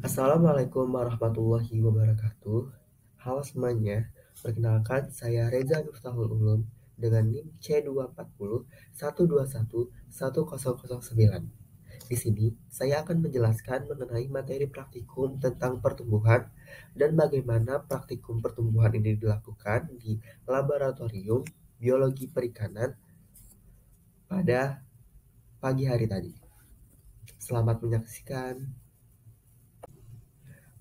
Assalamualaikum warahmatullahi wabarakatuh. Halo semuanya, perkenalkan saya Reza Miftahul Ulum dengan NIM C24012110009. Di sini saya akan menjelaskan mengenai materi praktikum tentang pertumbuhan dan bagaimana praktikum pertumbuhan ini dilakukan di laboratorium biologi perikanan pada pagi hari tadi. Selamat menyaksikan.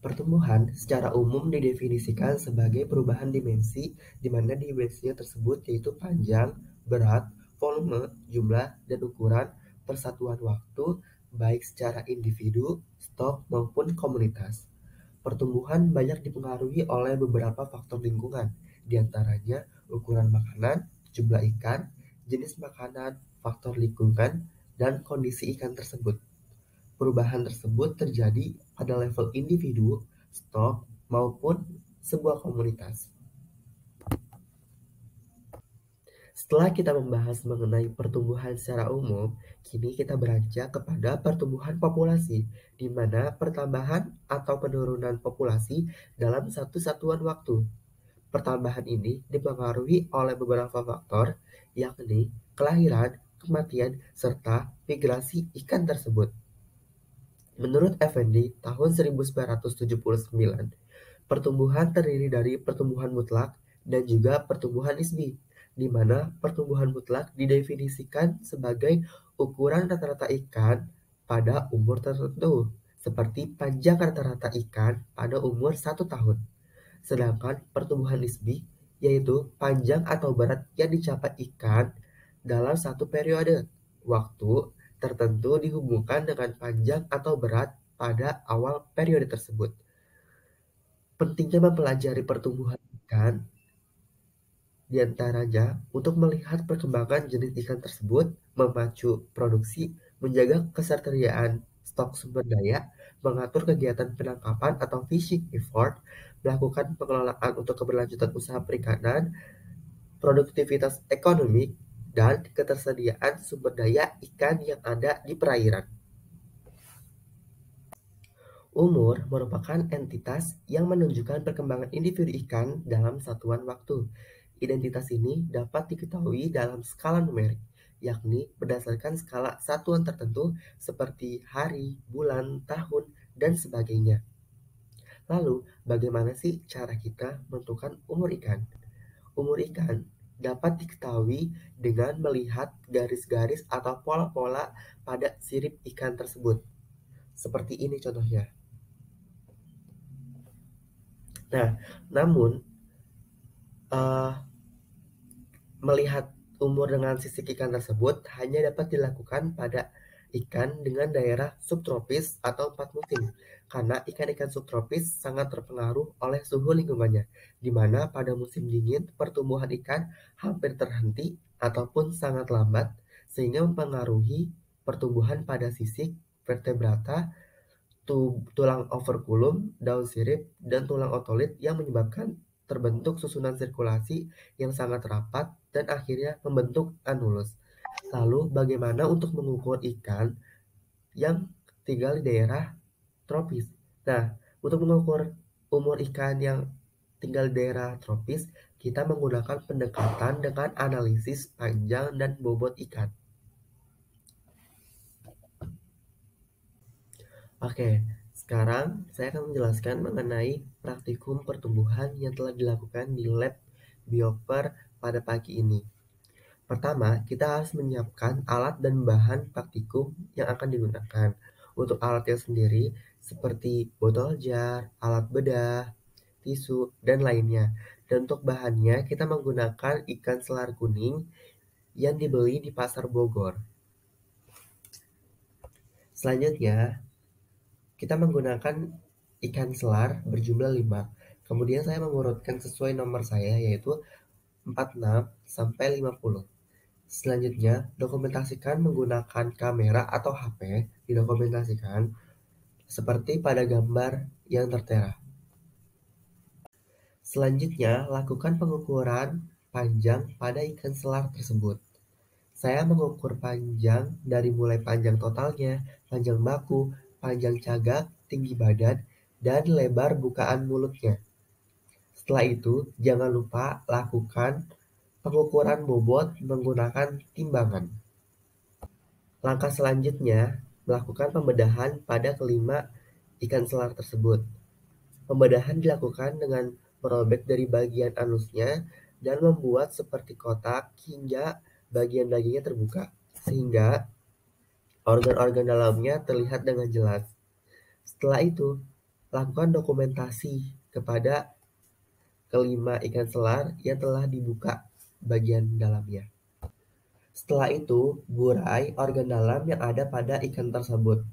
Pertumbuhan secara umum didefinisikan sebagai perubahan dimensi di mana dimensinya tersebut yaitu panjang, berat, volume, jumlah, dan ukuran persatuan waktu baik secara individu, stok, maupun komunitas. Pertumbuhan banyak dipengaruhi oleh beberapa faktor lingkungan, di antaranya ukuran makanan, jumlah ikan, jenis makanan, faktor lingkungan, dan kondisi ikan tersebut. Perubahan tersebut terjadi pada level individu, stok, maupun sebuah komunitas. Setelah kita membahas mengenai pertumbuhan secara umum, kini kita beranjak kepada pertumbuhan populasi, di mana pertambahan atau penurunan populasi dalam satu satuan waktu. Pertambahan ini dipengaruhi oleh beberapa faktor, yakni kelahiran, kematian, serta migrasi ikan tersebut. Menurut Effendi, tahun 1979, pertumbuhan terdiri dari pertumbuhan mutlak dan juga pertumbuhan nisbi, di mana pertumbuhan mutlak didefinisikan sebagai ukuran rata-rata ikan pada umur tertentu, seperti panjang rata-rata ikan pada umur 1 tahun. Sedangkan pertumbuhan nisbi yaitu panjang atau berat yang dicapai ikan dalam satu periode waktu tertentu dihubungkan dengan panjang atau berat pada awal periode tersebut. Pentingnya mempelajari pertumbuhan ikan diantaranya untuk melihat perkembangan jenis ikan tersebut, memacu produksi, menjaga ketersediaan stok sumber daya, mengatur kegiatan penangkapan atau fishing effort, melakukan pengelolaan untuk keberlanjutan usaha perikanan, produktivitas ekonomi, dan ketersediaan sumber daya ikan yang ada di perairan. Umur merupakan entitas yang menunjukkan perkembangan individu ikan dalam satuan waktu. Identitas ini dapat diketahui dalam skala numerik, yakni berdasarkan skala satuan tertentu seperti hari, bulan, tahun, dan sebagainya. Lalu, bagaimana sih cara kita menentukan umur ikan? Umur ikan dapat diketahui dengan melihat garis-garis atau pola-pola pada sirip ikan tersebut. Seperti ini contohnya. Nah, namun melihat umur dengan sisik ikan tersebut hanya dapat dilakukan pada ikan dengan daerah subtropis atau 4 musim, karena ikan-ikan subtropis sangat terpengaruh oleh suhu lingkungannya, di mana pada musim dingin pertumbuhan ikan hampir terhenti ataupun sangat lambat, sehingga mempengaruhi pertumbuhan pada sisik, vertebrata, tulang operculum, daun sirip, dan tulang otolit yang menyebabkan terbentuk susunan sirkulasi yang sangat rapat dan akhirnya membentuk anulus. Lalu bagaimana untuk mengukur ikan yang tinggal di daerah tropis? Nah, untuk mengukur umur ikan yang tinggal di daerah tropis, kita menggunakan pendekatan dengan analisis panjang dan bobot ikan. Oke, sekarang saya akan menjelaskan mengenai praktikum pertumbuhan yang telah dilakukan di lab Bioper pada pagi ini. Pertama, kita harus menyiapkan alat dan bahan praktikum yang akan digunakan. Untuk alatnya sendiri, seperti botol jar, alat bedah, tisu, dan lainnya. Dan untuk bahannya, kita menggunakan ikan selar kuning yang dibeli di Pasar Bogor. Selanjutnya, kita menggunakan ikan selar berjumlah 5. Kemudian saya mengurutkan sesuai nomor saya yaitu 46 sampai 50. Selanjutnya, dokumentasikan menggunakan kamera atau HP, didokumentasikan seperti pada gambar yang tertera. Selanjutnya, lakukan pengukuran panjang pada ikan selar tersebut. Saya mengukur panjang dari mulai panjang totalnya, panjang baku, panjang cagak, tinggi badan, dan lebar bukaan mulutnya. Setelah itu, jangan lupa lakukan pengukuran bobot menggunakan timbangan. Langkah selanjutnya, melakukan pembedahan pada kelima ikan selar tersebut. Pembedahan dilakukan dengan merobek dari bagian anusnya dan membuat seperti kotak hingga bagian dagingnya terbuka, sehingga organ-organ dalamnya terlihat dengan jelas. Setelah itu, lakukan dokumentasi kepada kelima ikan selar yang telah dibuka bagian dalamnya. Setelah itu, burai organ dalam yang ada pada ikan tersebut.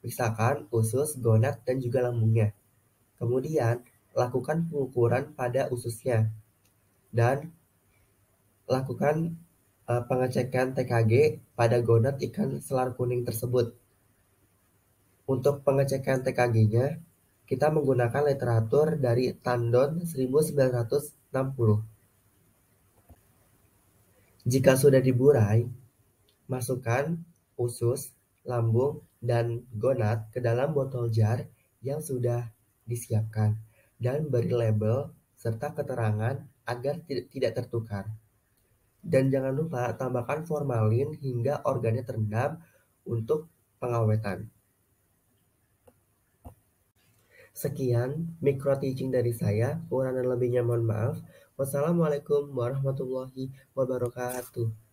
Misalkan usus, gonad, dan juga lambungnya. Kemudian, lakukan pengukuran pada ususnya dan lakukan pengecekan TKG pada gonad ikan selar kuning tersebut. Untuk pengecekan TKG-nya, kita menggunakan literatur dari Tandon 1960. Jika sudah diburai, masukkan usus, lambung, dan gonad ke dalam botol jar yang sudah disiapkan dan beri label serta keterangan agar tidak tertukar. Dan jangan lupa tambahkan formalin hingga organnya terendam untuk pengawetan. Sekian micro teaching dari saya, kurang dan lebihnya mohon maaf. Wassalamualaikum warahmatullahi wabarakatuh.